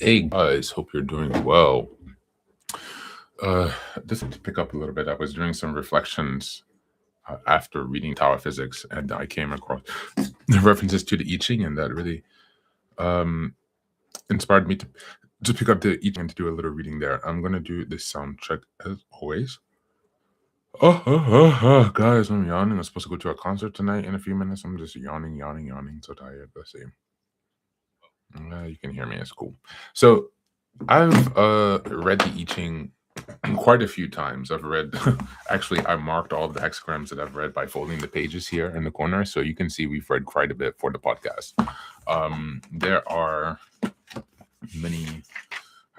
Hey guys, hope you're doing well. Just to pick up a little bit, I was doing some reflections after reading Tower Physics, and I came across the references to the I Ching, and that really um, inspired me to pick up the I Ching and to do a little reading there. I'm gonna do this sound check as always. Guys, I'm yawning. I'm supposed to go to a concert tonight in a few minutes. I'm just yawning. So tired. Let's see. You can hear me. It's cool. So I've read the I Ching quite a few times. I've read, actually, I marked all of the hexagrams that I've read by folding the pages here in the corner. So you can see we've read quite a bit for the podcast. There are many,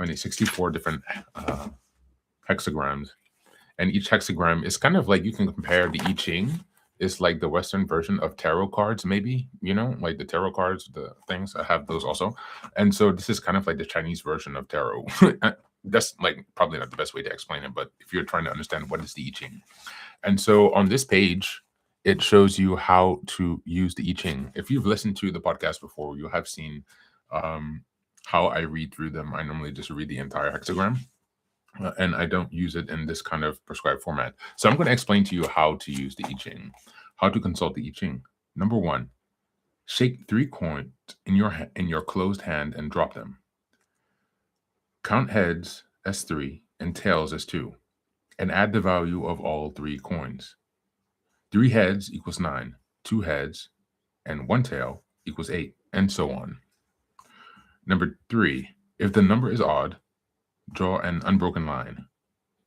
64 different hexagrams. And each hexagram is kind of like, you can compare the I Ching. It's like the Western version of tarot cards, maybe, like the tarot cards, the things. I have those also. And so this is kind of like the Chinese version of tarot. That's like probably not the best way to explain it, but if you're trying to understand what is the I Ching. And so on this page, it shows you how to use the I Ching. If you've listened to the podcast before, you have seen how I read through them. I normally just read the entire hexagram. And I don't use it in this kind of prescribed format. So I'm going to explain to you how to use the I Ching, how to consult the I Ching. Number one, shake 3 coins in your closed hand and drop them. Count heads as 3 and tails as 2, and add the value of all 3 coins. 3 heads equals 9, 2 heads and 1 tail equals 8, and so on. Number 3, if the number is odd, draw an unbroken line.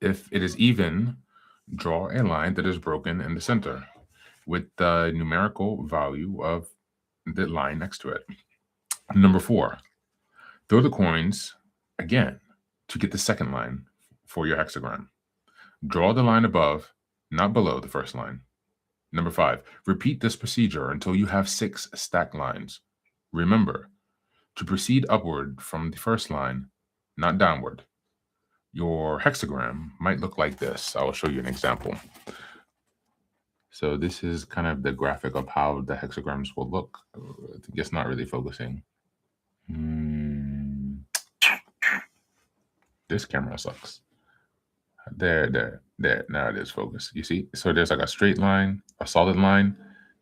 If it is even, draw a line that is broken in the center with the numerical value of the line next to it. Number 4, throw the coins again to get the second line for your hexagram. Draw the line above, not below the first line. Number 5, repeat this procedure until you have 6 stacked lines. Remember to proceed upward from the first line, not downward. Your hexagram might look like this. I will show you an example. So this is kind of the graphic of how the hexagrams will look. I think it's not really focusing. This camera sucks. There. Now it is focused. You see? So there's like a straight line, a solid line,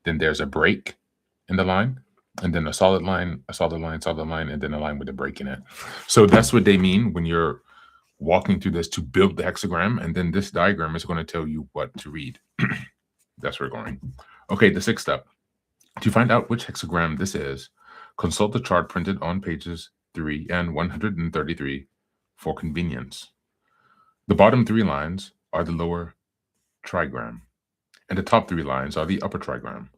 then there's a break in the line, and then a solid line, and then a line with a break in it. So that's what they mean when you're walking through this to build the hexagram, and then this diagram is going to tell you what to read. That's where we're going. Okay, the 6th step. To find out which hexagram this is, consult the chart printed on pages 3 and 133 for convenience. The bottom 3 lines are the lower trigram, and the top 3 lines are the upper trigram.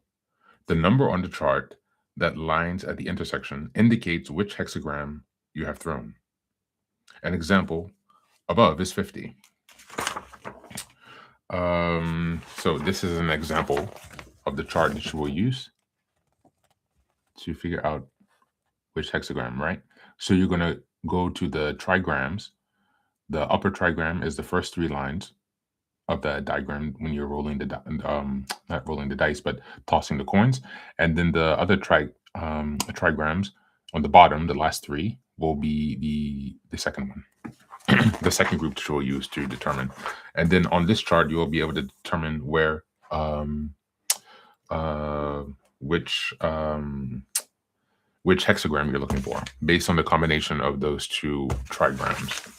The number on the chart that lines at the intersection indicates which hexagram you have thrown. An example above is 50. So this is an example of the chart that you will use to figure out which hexagram, right? So you're going to go to the trigrams. The upper trigram is the first 3 lines of the diagram when you're rolling the not rolling the dice, but tossing the coins. And then the other trigrams on the bottom, the last 3, will be the second one. The second group that you'll use to determine. And then on this chart, you will be able to determine where which hexagram you're looking for based on the combination of those 2 trigrams.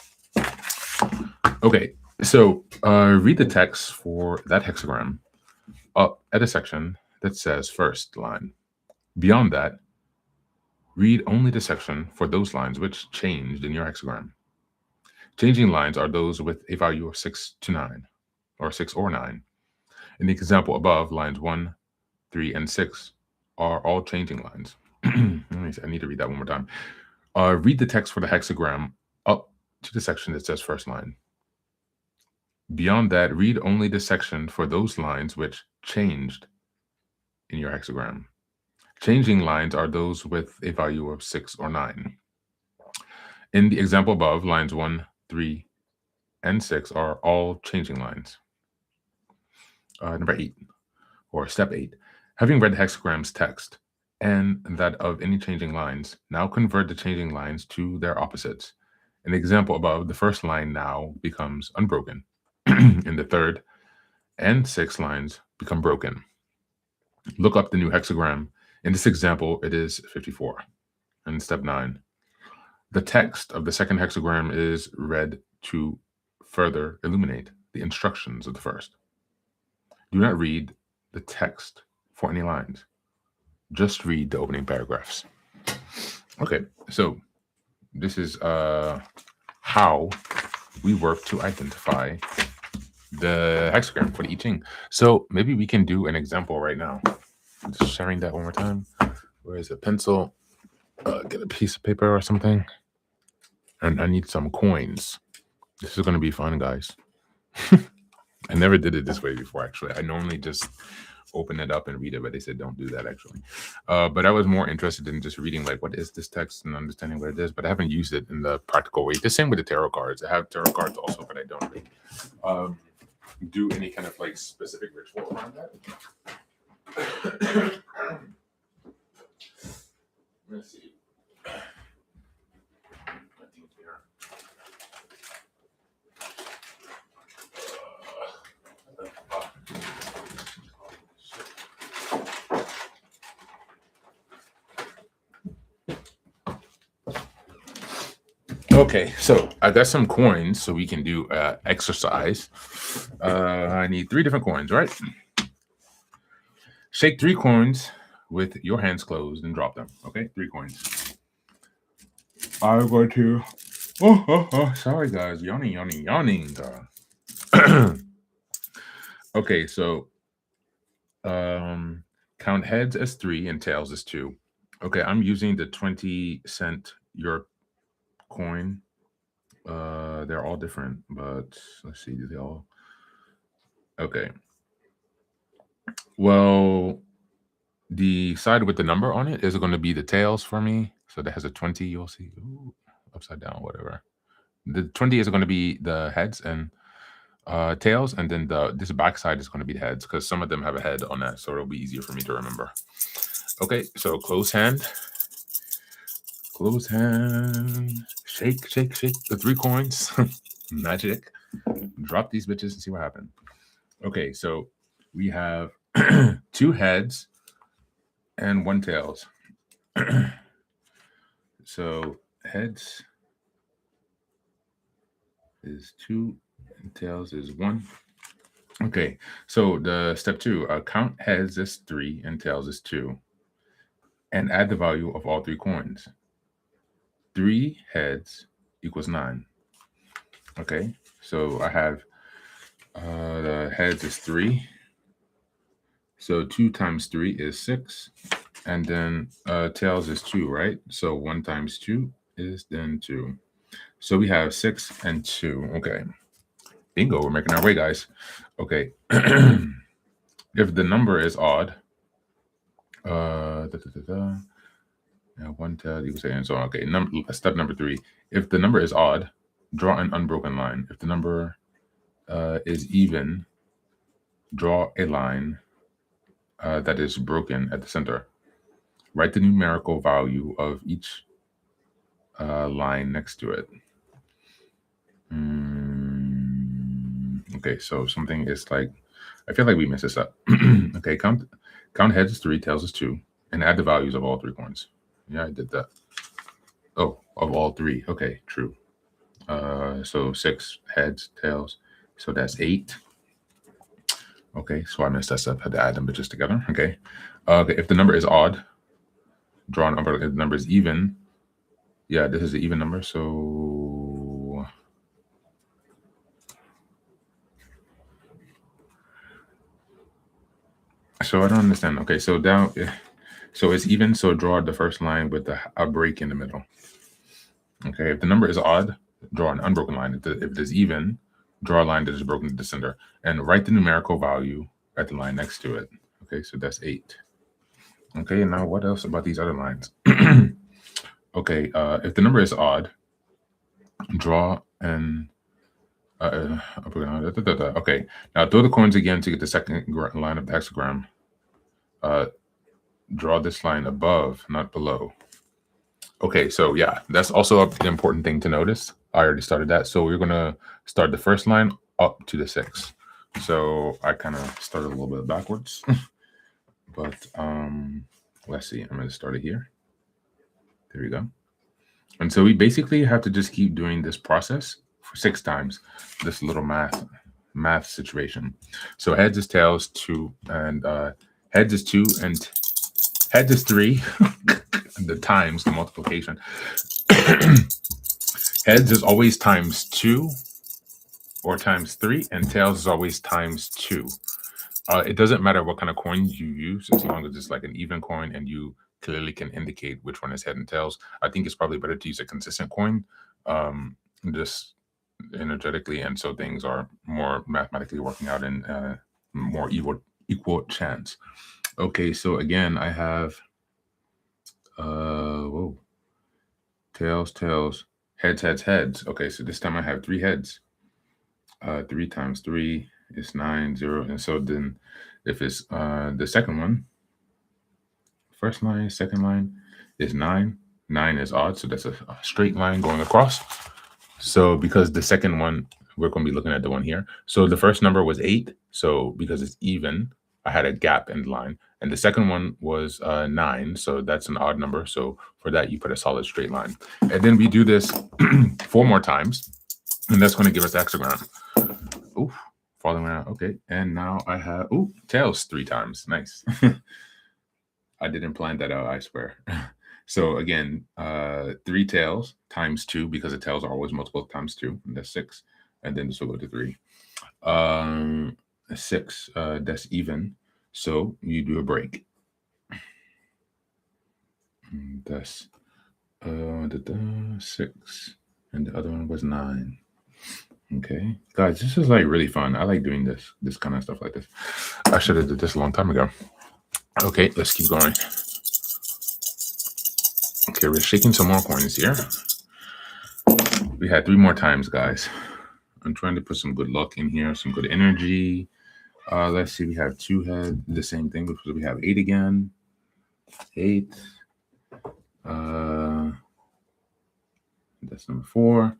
Okay, so read the text for that hexagram up at a section that says first line. Beyond that, read only the section for those lines which changed in your hexagram. Changing lines are those with a value of 6 to 9, or 6 or 9. In the example above, lines 1, 3, and 6 are all changing lines. I need to read that one more time. Read the text for the hexagram up to the section that says first line. Beyond that, read only the section for those lines which changed in your hexagram. Changing lines are those with a value of 6 or 9. In the example above, lines 1, 3, and 6 are all changing lines. Number 8, or step 8. Having read the hexagram's text, and that of any changing lines. Now convert the changing lines to their opposites. An example above, the first line now becomes unbroken. In the third and sixth lines become broken. Look up the new hexagram. In this example, it is 54. And step 9. The text of the second hexagram is read to further illuminate the instructions of the first. Do not read the text for any lines. Just read the opening paragraphs. Okay, so this is how we work to identify the hexagram for the I Ching. So maybe we can do an example right now. Just sharing that one more time. Where is a pencil? Get a piece of paper or something. And I need some coins. This is going to be fun, guys. I never did it this way before, actually. I normally just open it up and read it, but they said don't do that, actually. But I was more interested in just reading, like, what is this text and understanding what it is, but I haven't used it in the practical way. The same with the tarot cards. I have tarot cards also, but I don't really do any kind of, like, specific ritual around that. Let's see. Okay, so I got some coins so we can do exercise. I need 3 different coins, right? Shake 3 coins with your hands closed and drop them. Okay, 3 coins. I'm going to. Sorry, guys. Yawning. Okay, so count heads as 3 and tails as 2. Okay, I'm using the 20-cent Europe coin. They're all different, but let's see, do they all? Okay. Well, the side with the number on it is going to be the tails for me. So that has a 20, you'll see. Ooh, upside down, whatever. The 20 is going to be the heads and tails, and then this back side is going to be the heads, because some of them have a head on that, so it'll be easier for me to remember. Okay, so close hand. Close hand. Shake the 3 coins. Magic. Drop these bitches and see what happens. Okay, so we have 2 heads and 1 tails. So heads is 2 and tails is 1. Okay, so the step 2, count heads as 3 and tails is 2, and add the value of all 3 coins. 3 heads equals 9. Okay, so I have the heads is 3. So 2 times 3 is 6. And then tails is 2, right? So 1 times 2 is then 2. So we have 6 and 2. Okay. Bingo, we're making our way, guys. Okay. If the number is odd, yeah, 1 tail equals 8 and so on. Okay, step number 3. If the number is odd, draw an unbroken line. If the number is even, draw a line that is broken at the center. Write the numerical value of each line next to it. Okay, so something is like, I feel like we messed this up. Okay, count heads is 3, tails is 2, and add the values of all 3 coins. Yeah, I did that. Oh, of all 3. Okay, true. So 6 heads, tails. So that's 8. Okay, so I messed this up. Had to add them bitches together. Okay. Okay, if the number is odd, draw an umbrella. If the number is even, yeah, this is the even number. So I don't understand. Okay, so down, so it's even. So draw the first line with a break in the middle. Okay, if the number is odd, draw an unbroken line. If it is even, draw a line that is broken to the center, and write the numerical value at the line next to it. Okay, so that's 8. Okay, and now what else about these other lines? Okay, if the number is odd, draw an okay, now throw the coins again to get the second line of the hexagram. draw this line above, not below. Okay, so yeah, that's also an important thing to notice. I already started that. So we're going to start the first line up to the 6. So I kind of started a little bit backwards. But let's see. I'm going to start it here. There we go. And so we basically have to just keep doing this process for 6 times, this little math situation. So heads is tails 2, and heads is 2, and heads is 3. The times, the multiplication. Heads is always times 2 or times 3, and tails is always times 2. It doesn't matter what kind of coin you use, as long as it's like an even coin and you clearly can indicate which one is head and tails. I think it's probably better to use a consistent coin, just energetically, and so things are more mathematically working out in more equal chance. Okay, so again, I have tails, tails, heads, heads, heads. Okay, so this time I have 3 heads. 3 times 3 is 9, 0. And so then if it's the second one, first line, second line is 9. 9 is odd, so that's a straight line going across. So because the second one, we're going to be looking at the one here. So the first number was 8. So because it's even, I had a gap in the line. And the second one was 9. So that's an odd number. So for that, you put a solid straight line. And then we do this 4 more times. And that's going to give us the hexagram. Ooh, falling around. Okay. And now I have, tails 3 times. Nice. I didn't plan that out, I swear. So again, 3 tails times 2, because the tails are always multiple times 2. And that's 6. And then this will go to 3. 6, that's even. So you do a break. And that's 6. And the other one was 9. Okay, guys, this is like really fun. I like doing this kind of stuff like this. I should have did this a long time ago. Okay, let's keep going. Okay, we're shaking some more coins here. We had 3 more times, guys. I'm trying to put some good luck in here, some good energy. Let's see, we have 2 heads, the same thing, because we have 8 again. 8. That's number 4.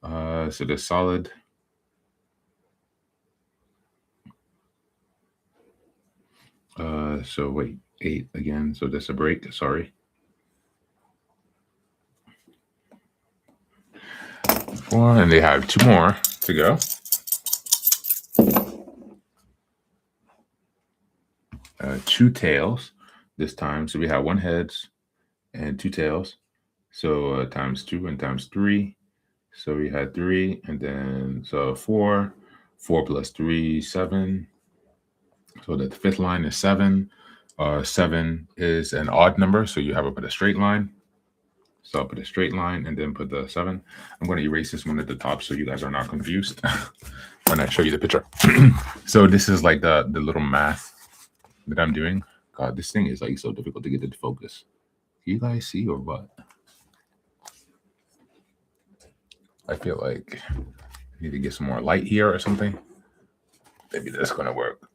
So they're solid. So wait, 8 again. So that's a break. Sorry. 4, and they have 2 more to go. Two tails this time. So we have 1 heads and 2 tails. So times 2 and times 3. So we had 3, and then so 4. 4 plus 3, 7. So the 5th line is 7. 7 is an odd number, so you have to put a straight line. So I'll put a straight line and then put the 7. I'm going to erase this one at the top so you guys are not confused when I show you the picture. So this is like the little math that I'm doing. God, this thing is like so difficult to get it to focus. Can you guys see or what? I feel like I need to get some more light here or something. Maybe that's going to work.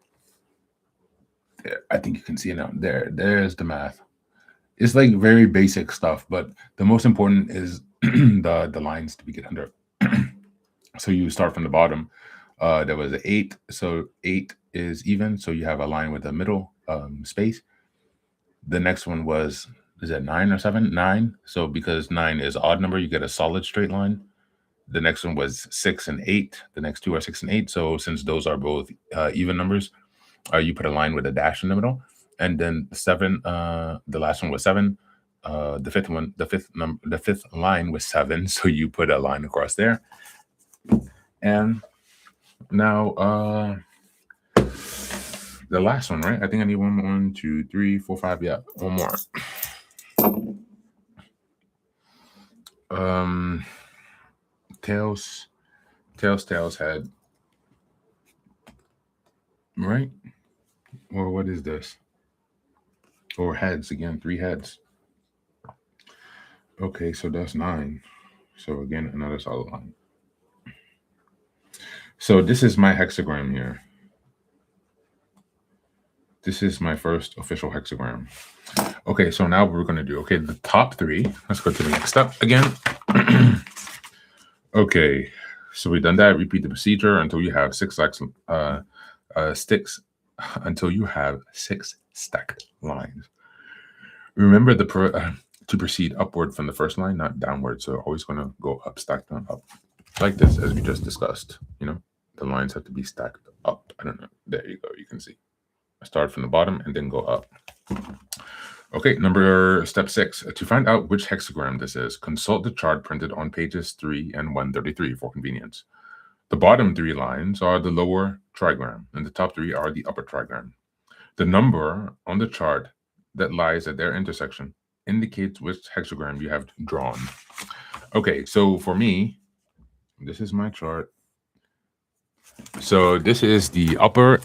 There, I think you can see it now. There's the math. It's like very basic stuff, but the most important is the lines to be get under. So you start from the bottom. There was an 8. So 8 is even. So you have a line with a middle space. The next one was, is that 9 or 7? 9. So because 9 is odd number, you get a solid straight line. The next one was 6 and 8. The next 2 are 6 and 8. So since those are both even numbers, you put a line with a dash in the middle. And then 7, the last one was 7. The fifth line was 7. So you put a line across there. And now the last one, right? I think I need 1, 2, 3, 4, 5. Yeah, one more. Tails, head. Right? Or what is this? Or heads again, 3 heads. Okay, so that's 9. So again, another solid line. So this is my hexagram here. This is my first official hexagram. Okay, so now we're going to do, the top three. Let's go to the next step again. Okay, so we've done that. Repeat the procedure until you have six sticks, until you have 6 stacked lines. Remember to proceed upward from the first line, not downward. So always going to go up, stacked on up, like this, as we just discussed. The lines have to be stacked up. I don't know. There you go. You can see. I start from the bottom and then go up. Okay, step 6. To find out which hexagram this is, consult the chart printed on pages 3 and 133 for convenience. The bottom 3 lines are the lower trigram, and the top 3 are the upper trigram. The number on the chart that lies at their intersection indicates which hexagram you have drawn. Okay, so for me, this is my chart. So this is the lower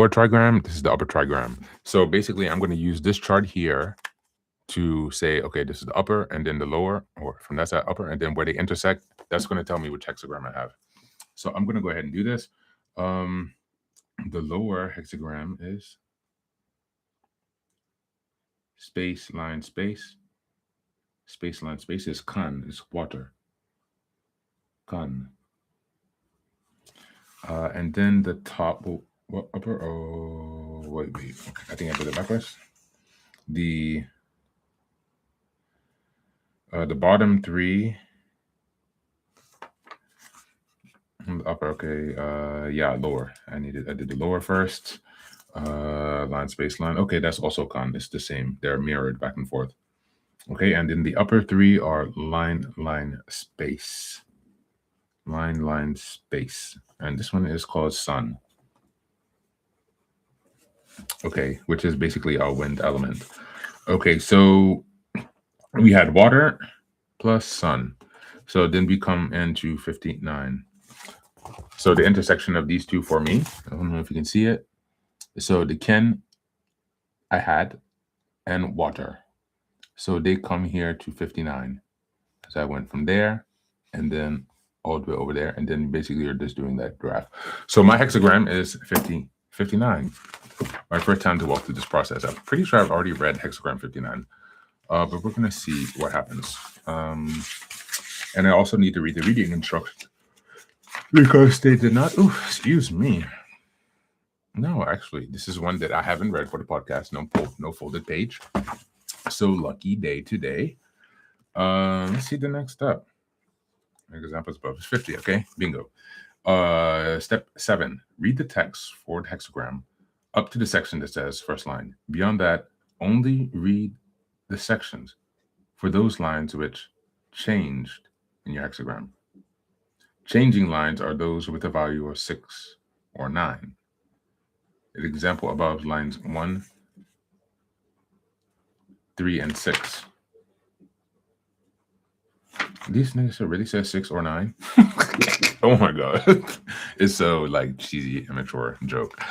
trigram, this is the upper trigram. So basically, I'm going to use this chart here to say, okay, this is the upper and then the lower, or from that side upper, and then where they intersect, that's going to tell me which hexagram I have. So I'm going to go ahead and do this. The lower hexagram is space, line, space. Space, line, space is kan, is water. Kan. And then the top, upper, wait, okay, I think I did it backwards. The bottom 3, and the upper, okay, yeah, lower. I did the lower first. Line, space, line. Okay, that's also kan. It's the same. They're mirrored back and forth. Okay, and then the upper 3 are line, line, space. Line, line, space. And this one is called sun. Okay, which is basically our wind element. Okay, so we had water plus sun. So then we come into 59. So the intersection of these two for me, I don't know if you can see it. So the Ken I had and water. So they come here to 59. So I went from there and then all the way over there. And then basically you're just doing that graph. So my hexagram is 59. My first time to walk through this process. I'm pretty sure I've already read hexagram 59. But we're going to see what happens. And I also need to read the reading instructions because they did not. Oh, excuse me. No, actually, this is one that I haven't read for the podcast. No folded page. So lucky day today. Let's see the next step. Examples above is 50. Okay, bingo. Step 7. Read the text for the hexagram up to the section that says first line. Beyond that, only read the sections for those lines which changed in your hexagram. Changing lines are those with a value of 6 or 9. The example above lines 1, 3, and 6. These niggas really says 6 or 9? Oh my god. It's so like cheesy, immature joke.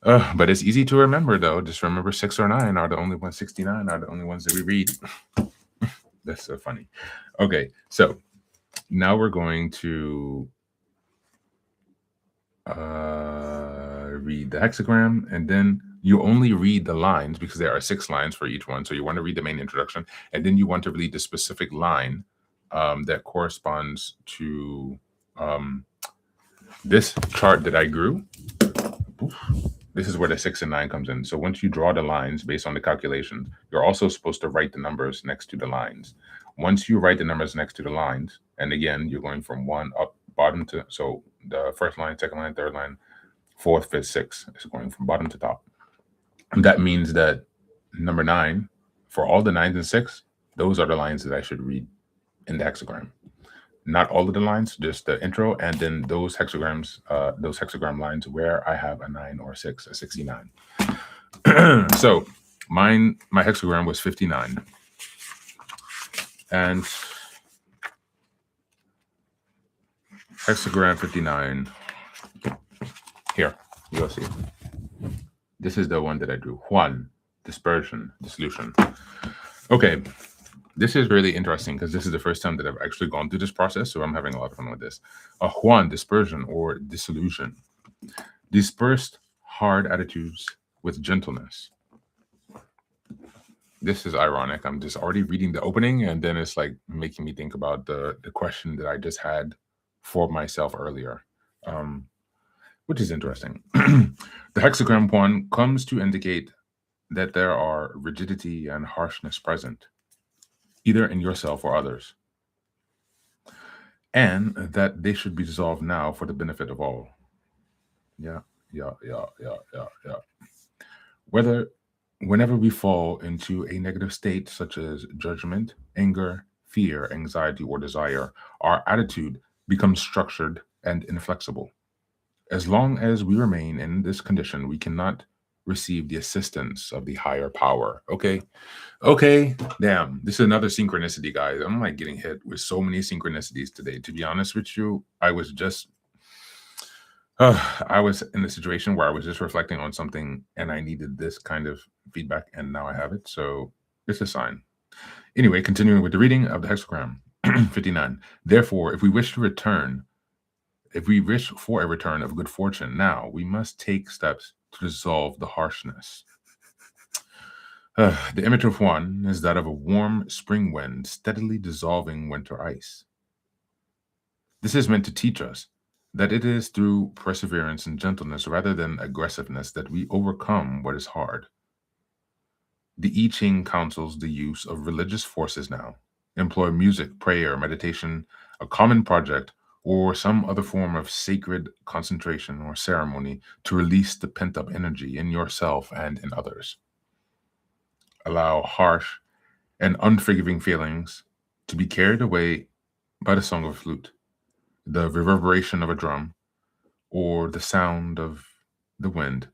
But it's easy to remember though. Just remember 6 or 9 are the only ones, 69 are the only ones that we read. That's so funny. Okay, so now we're going to read the hexagram, and then you only read the lines because there are 6 lines for each one. So you want to read the main introduction, and then you want to read the specific line that corresponds to this chart that I grew. This is where the 6 and 9 comes in. So once you draw the lines based on the calculations, you're also supposed to write the numbers next to the lines. Once you write the numbers next to the lines, and again, you're going from 1 up bottom to, so the first line, second line, third line, 4th, 5th, 6th is going from bottom to top. And that means that number 9, for all the 9s and 6, those are the lines that I should read in the hexagram. Not all of the lines, just the intro, and then those hexagram lines where I have a 9 or 6, a 69. So my hexagram was 59. And hexagram 59, here, you'll see. This is the one that I drew. Juan, dispersion, dissolution. Okay. This is really interesting because this is the first time that I've actually gone through this process, so I'm having a lot of fun with this. Juan, dispersion or dissolution. Dispersed hard attitudes with gentleness. This is ironic. I'm just already reading the opening, and then it's like making me think about the question that I just had for myself earlier, which is interesting. The hexagram one comes to indicate that there are rigidity and harshness present, either in yourself or others, and that they should be dissolved now for the benefit of all. Yeah. Whenever we fall into a negative state, such as judgment, anger, fear, anxiety, or desire, our attitude becomes structured and inflexible. As long as we remain in this condition, we cannot receive the assistance of the higher power. Okay. Damn. This is another synchronicity, guys. I'm like getting hit with so many synchronicities today. To be honest with you, I was in a situation where I was just reflecting on something and I needed this kind of feedback, and now I have it. So it's a sign. Anyway, continuing with the reading of the hexagram 59. Therefore, if we wish for a return of good fortune now, we must take steps to dissolve the harshness. The image of one is that of a warm spring wind steadily dissolving winter ice. This is meant to teach us that it is through perseverance and gentleness rather than aggressiveness that we overcome what is hard. The I Ching counsels the use of religious forces now. Employ music, prayer, meditation, a common project, or some other form of sacred concentration or ceremony to release the pent-up energy in yourself and in others. Allow harsh and unforgiving feelings to be carried away by the song of a flute, the reverberation of a drum, or the sound of the wind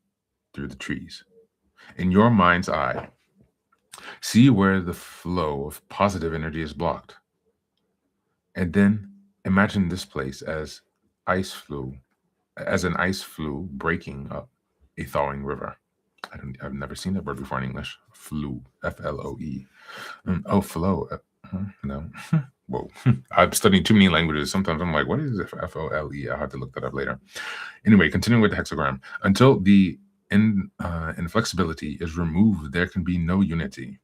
through the trees. In your mind's eye, see where the flow of positive energy is blocked. And then imagine this place as an ice flue breaking up a thawing river. I've never seen that word before in English. Flue, Floe. Flow. No. Whoa. I've studied too many languages. Sometimes I'm like, what is it? Fole? I'll have to look that up later. Anyway, continuing with the hexagram. Until the inflexibility is removed, there can be no unity,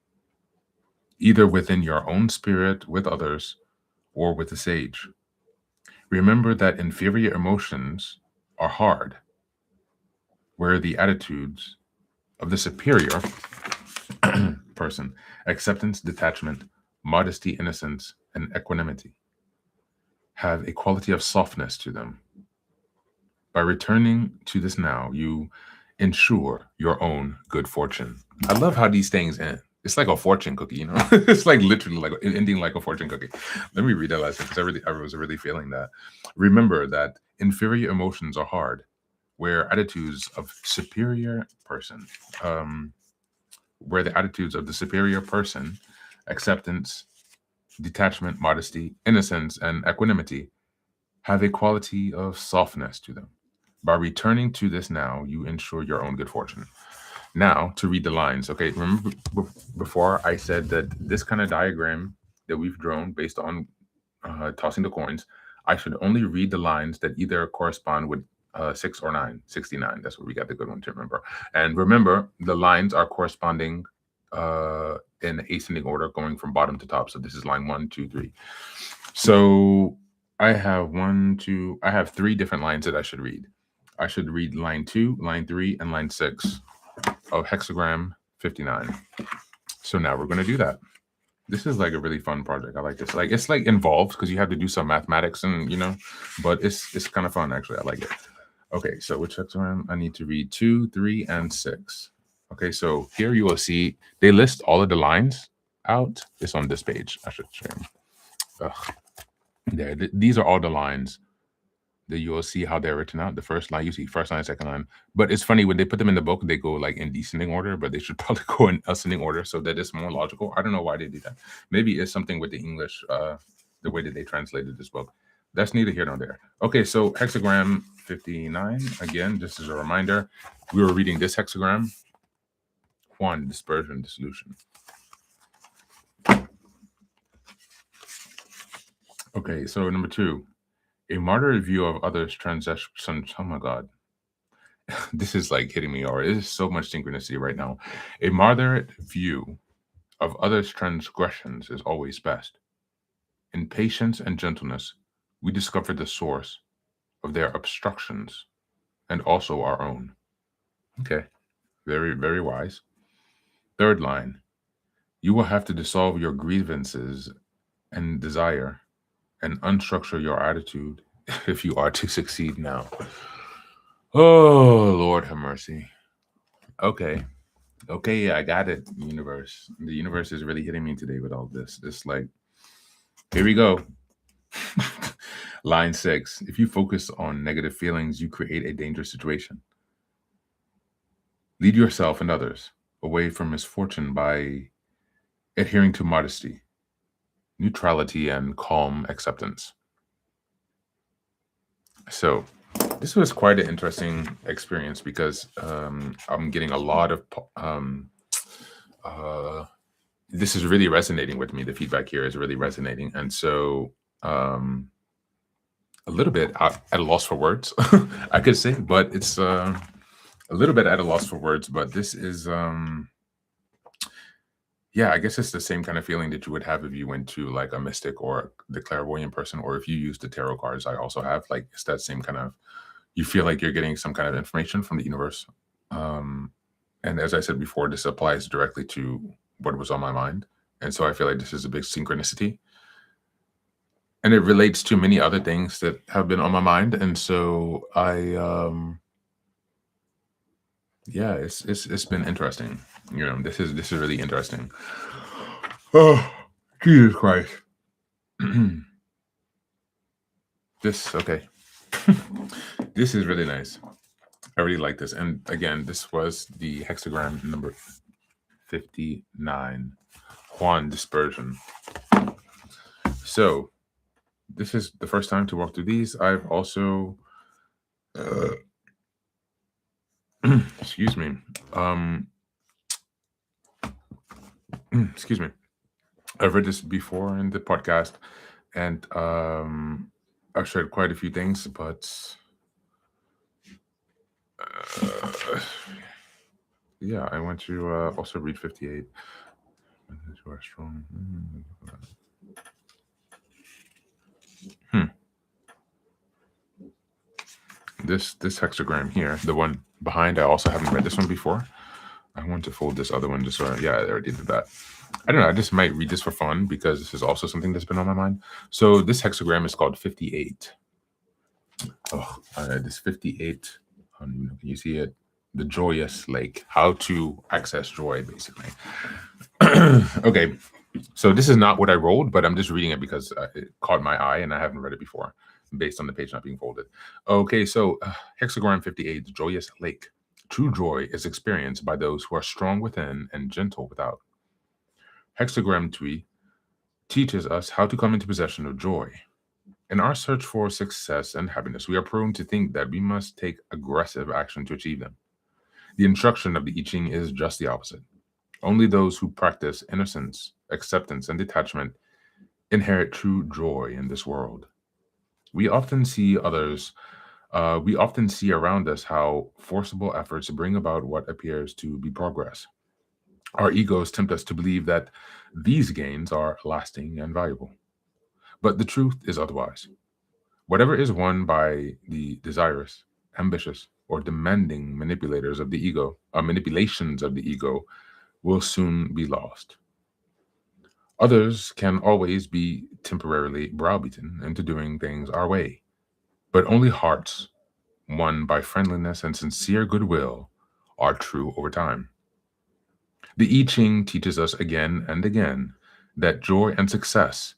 either within your own spirit, with others, or with the sage. Remember that inferior emotions are hard, where the attitudes of the superior person, acceptance, detachment, modesty, innocence, and equanimity, have a quality of softness to them. By returning to this now, you ensure your own good fortune. I love how these things end. It's like a fortune cookie, you know? It's like literally like ending like a fortune cookie. Let me read that last thing because I was really feeling that. Remember that inferior emotions are hard, where attitudes of superior person, where the attitudes of the superior person, acceptance, detachment, modesty, innocence, and equanimity, have a quality of softness to them. By returning to this now, you ensure your own good fortune. Now, to read the lines. Okay, remember before I said that this kind of diagram that we've drawn based on tossing the coins, I should only read the lines that either correspond with 6 or 9, 69. That's what we got the good one to remember. And remember, the lines are corresponding in ascending order going from bottom to top. So this is line 1, 2, 3. So I have 3 different lines that I should read. I should read line 2, line 3, and line 6 of hexagram 59. So now we're going to do that. This is like a really fun project. I like this. Like it's like involved because you have to do some mathematics and but it's kind of fun actually. I like it. Okay, so which hexagram? I need to read 2, 3, and 6. Okay, so here you will see they list all of the lines out. It's on this page. I should share them. There, these are all the lines that you will see how they're written out. The first line, you see first line, second line. But it's funny when they put them in the book, they go like in descending order, but they should probably go in ascending order so that it's more logical. I don't know why they do that. Maybe it's something with the English, the way that they translated this book. That's neither here nor there. Okay, so hexagram 59, again, just as a reminder, we were reading this hexagram, one, dispersion, dissolution. Okay, so number 2, a martyr view of others' transgressions. Oh my God. This is like hitting me hard. There's so much synchronicity right now. A moderate view of others' transgressions is always best. In patience and gentleness, we discover the source of their obstructions and also our own. Okay, very, very wise. Third line, you will have to dissolve your grievances and desire and unstructure your attitude if you are to succeed now. Oh, Lord have mercy. Okay. Okay, yeah, I got it, universe. The universe is really hitting me today with all this. It's like, here we go. Line 6. If you focus on negative feelings, you create a dangerous situation. Lead yourself and others away from misfortune by adhering to modesty, neutrality, and calm acceptance. So, this was quite an interesting experience because I'm getting a lot of this is really resonating with me. The feedback here is really resonating. And so a little bit at a loss for words, I could say, but it's a little bit at a loss for words, but this is, yeah, I guess it's the same kind of feeling that you would have if you went to like a mystic or the clairvoyant person, or if you use the tarot cards. I also have like, it's that same kind of, you feel like you're getting some kind of information from the universe. And as I said before, this applies directly to what was on my mind. And so I feel like this is a big synchronicity. And it relates to many other things that have been on my mind. And so yeah, it's been interesting. You know, this is really interesting. Oh, Jesus Christ. Okay. This is really nice. I really like this. And again, this was the hexagram number 59, Juan dispersion. So this is the first time to walk through these. I've also excuse me. Excuse me. I've read this before in the podcast, and I've shared quite a few things, but yeah, I want to also read 58. You are strong. This hexagram here, the one behind, I also haven't read this one before. I want to fold this other one just so yeah, I already did that. I don't know. I just might read this for fun because this is also something that's been on my mind. So this hexagram is called 58. Oh, this 58. Can you see it? The joyous lake. How to access joy, basically. Okay. So this is not what I rolled, but I'm just reading it because it caught my eye and I haven't read it before based on the page not being folded. Okay, so hexagram 58, joyous lake. True joy is experienced by those who are strong within and gentle without. Hexagram 3 teaches us how to come into possession of joy. In our search for success and happiness, we are prone to think that we must take aggressive action to achieve them. The instruction of the I Ching is just the opposite. Only those who practice innocence, acceptance, and detachment inherit true joy in this world. We often see around us how forcible efforts bring about what appears to be progress. Our egos tempt us to believe that these gains are lasting and valuable. But the truth is otherwise. Whatever is won by the desirous, ambitious, or demanding manipulations of the ego will soon be lost. Others can always be temporarily browbeaten into doing things our way, but only hearts won by friendliness and sincere goodwill are true over time. The I Ching teaches us again and again that joy and success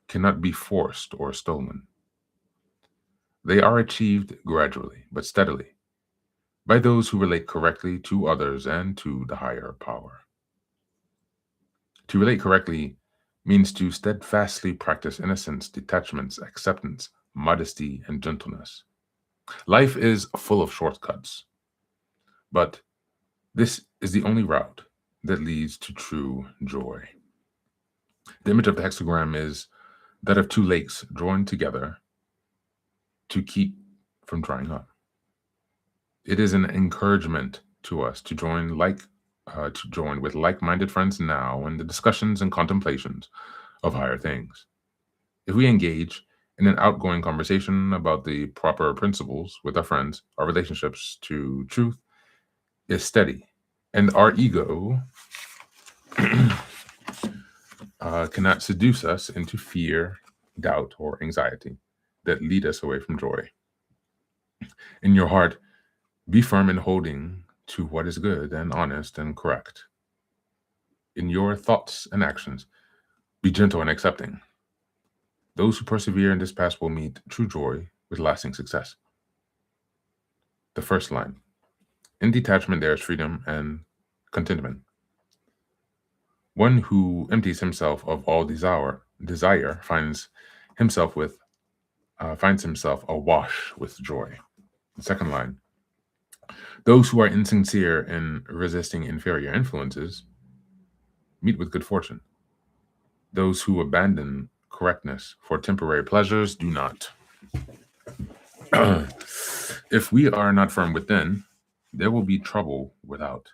cannot be forced or stolen. They are achieved gradually but steadily by those who relate correctly to others and to the higher power. To relate correctly means to steadfastly practice innocence, detachments, acceptance, modesty, and gentleness. Life is full of shortcuts, but this is the only route that leads to true joy. The image of the hexagram is that of two lakes joined together to keep from drying up. It is an encouragement to us to join with like-minded friends now in the discussions and contemplations of higher things. If we engage in an outgoing conversation about the proper principles with our friends, our relationships to truth is steady, and our ego cannot seduce us into fear, doubt, or anxiety that lead us away from joy. In your heart, be firm in holding to what is good and honest and correct. In your thoughts and actions, be gentle and accepting. Those who persevere in this path will meet true joy with lasting success. The first line: in detachment there is freedom and contentment. One who empties himself of all desire finds himself awash with joy. The second line: those who are insincere in resisting inferior influences meet with good fortune. Those who abandon correctness for temporary pleasures do not. If we are not firm within, there will be trouble without.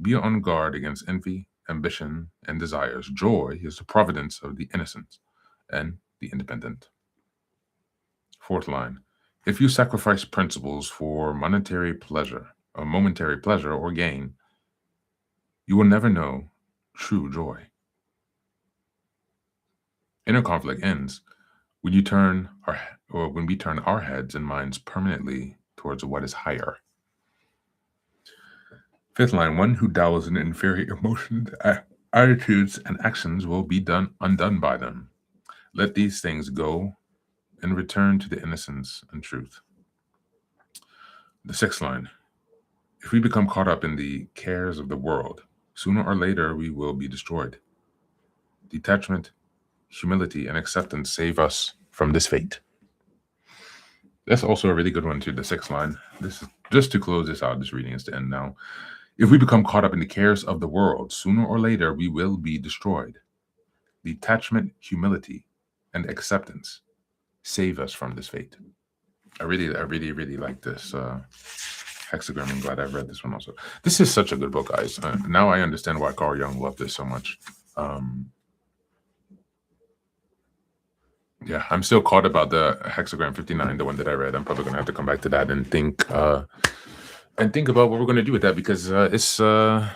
Be on guard against envy, ambition, and desires. Joy is the providence of the innocent and the independent. Fourth line: if you sacrifice principles for momentary pleasure or gain, you will never know true joy. Inner conflict ends when when we turn our heads and minds permanently towards what is higher. Fifth line: one who dabbles in inferior emotions, attitudes, and actions will be undone by them. Let these things go and return to the innocence and truth. The sixth line: if we become caught up in the cares of the world, sooner or later we will be destroyed. Detachment, humility, and acceptance save us from this fate. That's also a really good one too, the sixth line. This is just to close this out. This reading is to end now. If we become caught up in the cares of the world, sooner or later we will be destroyed. Detachment, humility, and acceptance save us from this fate. I really like this hexagram. I'm glad I've read this one also. This is such a good book, guys. Now I understand why Carl Jung loved this so much. Yeah, I'm still caught about the hexagram 59, the one that I read. I'm probably gonna have to come back to that and think about what we're gonna do with that, because it's a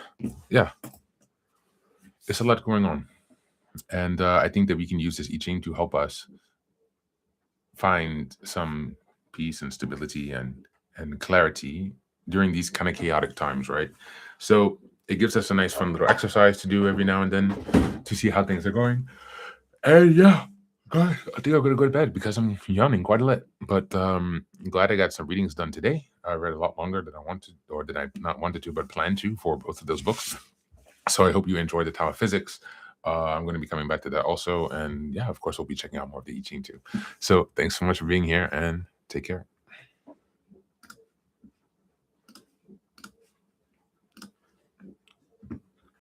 lot going on, and I think that we can use this I Ching to help us find some peace and stability and clarity during these kind of chaotic times, right? So it gives us a nice fun little exercise to do every now and then to see how things are going. And yeah, guys, I think I'm gonna go to bed because I'm yawning quite a lot. But I'm glad I got some readings done today. I read a lot longer than I wanted, or did I not wanted to, but planned to, for both of those books. So I hope you enjoyed the Tao of Physics. I'm going to be coming back to that also. And yeah, of course, we'll be checking out more of the I Ching too. So thanks so much for being here, and take care.